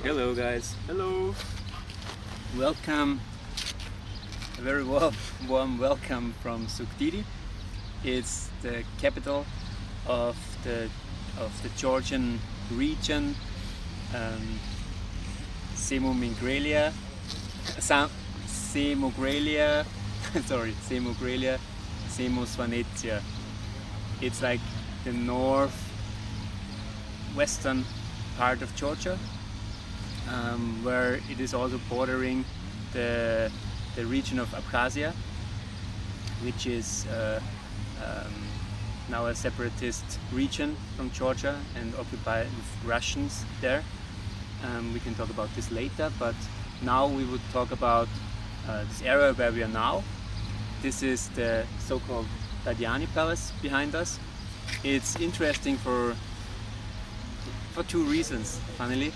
Hello guys, Hello. welcome, a very warm welcome from Sukhdidi. It's the capital of the Georgian region, Semogralia, Semogralia, Semogralia, Semosvanetsia. It's like the northwestern part of Georgia, where it is also bordering the region of Abkhazia, which is now a separatist region from Georgia and occupied with Russians there. We can talk about this later, but now we would talk about this area where we are now. This is the so-called Dadiani Palace behind us. It's interesting for two reasons, funnily.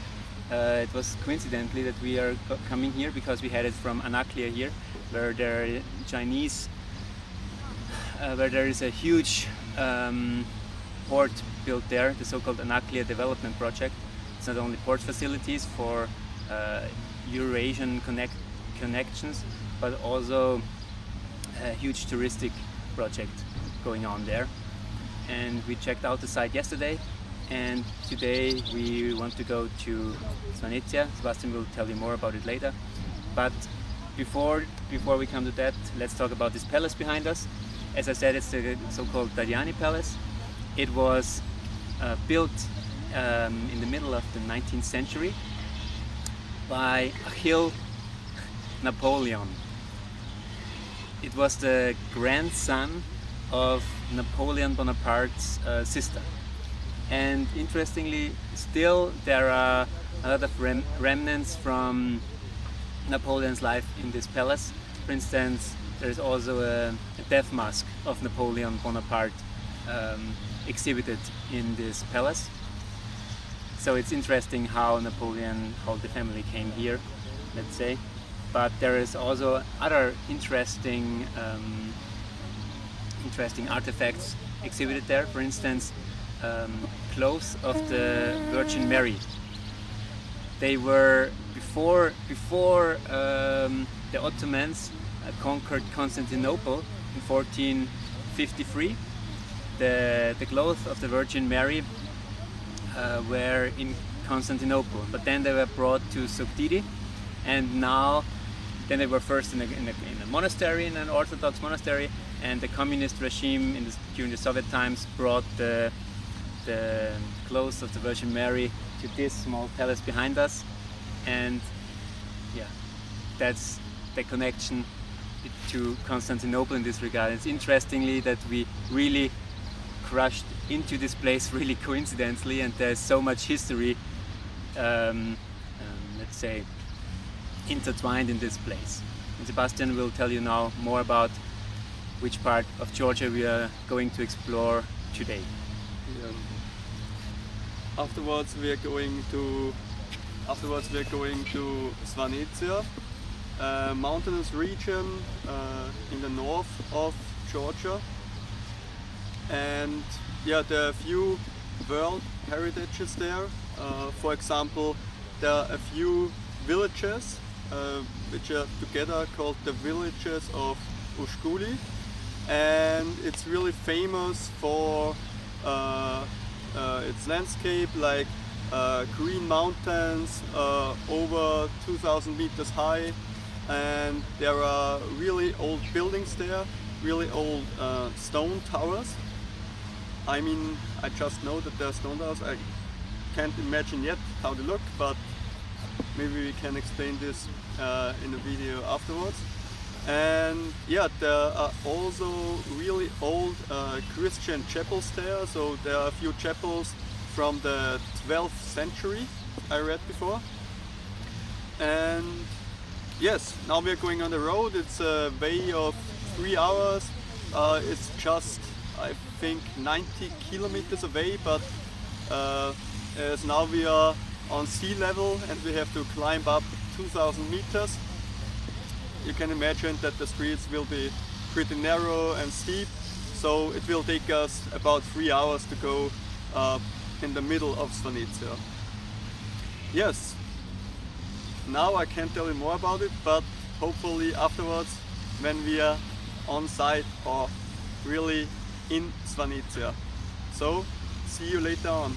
It was coincidentally that we are coming here because we had it from Anaklia here, where there are Chinese, where there is a huge port built there, the so-called Anaklia Development Project. It's not only port facilities for Eurasian connections, but also a huge touristic project going on there. And we checked out the site yesterday, and today we want to go to Svanetsia. Sebastian will tell you more about it later. But before we come to that, let's talk about this palace behind us. As I said, it's the so-called Dadiani Palace. It was built in the middle of the 19th century by Achille Napoleon. It was the grandson of Napoleon Bonaparte's sister. And interestingly, still there are a lot of remnants from Napoleon's life in this palace. For instance, there is also a death mask of Napoleon Bonaparte exhibited in this palace. So it's interesting how the family came here, let's say. But there is also other interesting artifacts exhibited there. For instance, clothes of the Virgin Mary. They were before the Ottomans conquered Constantinople in 1453. The clothes of the Virgin Mary were in Constantinople, but then they were brought to Sukhdidi, and then they were first in a monastery, in an Orthodox monastery, and the communist regime during the Soviet times brought the clothes of the Virgin Mary to this small palace behind us. And yeah, that's the connection to Constantinople in this regard. It's interestingly that we really crashed into this place really coincidentally, and there's so much history, let's say, intertwined in this place. And Sebastian will tell you now more about which part of Georgia we are going to explore today. Yeah. Afterwards we are going to Svanetsia, a mountainous region in the north of Georgia. And yeah, there are a few world heritages there. For example, there are a few villages which are together called the villages of Ushkuli, and it's really famous for its landscape, like green mountains over 2000 meters high, and there are really old buildings there, really old stone towers. I mean, I just know that there are stone towers. I can't imagine yet how they look, but maybe we can explain this in a video afterwards. And yeah, there are also really old Christian chapels there. So there are a few chapels from the 12th century, I read before. And yes, now we are going on the road. It's a way of 3 hours. It's just, I think, 90 kilometers away, but as now we are on sea level and we have to climb up 2000 meters. You can imagine that the streets will be pretty narrow and steep, so it will take us about 3 hours to go in the middle of Svanetsia. Yes, now I can't tell you more about it, but hopefully afterwards when we are on site or really in Svanetsia. So see you later on.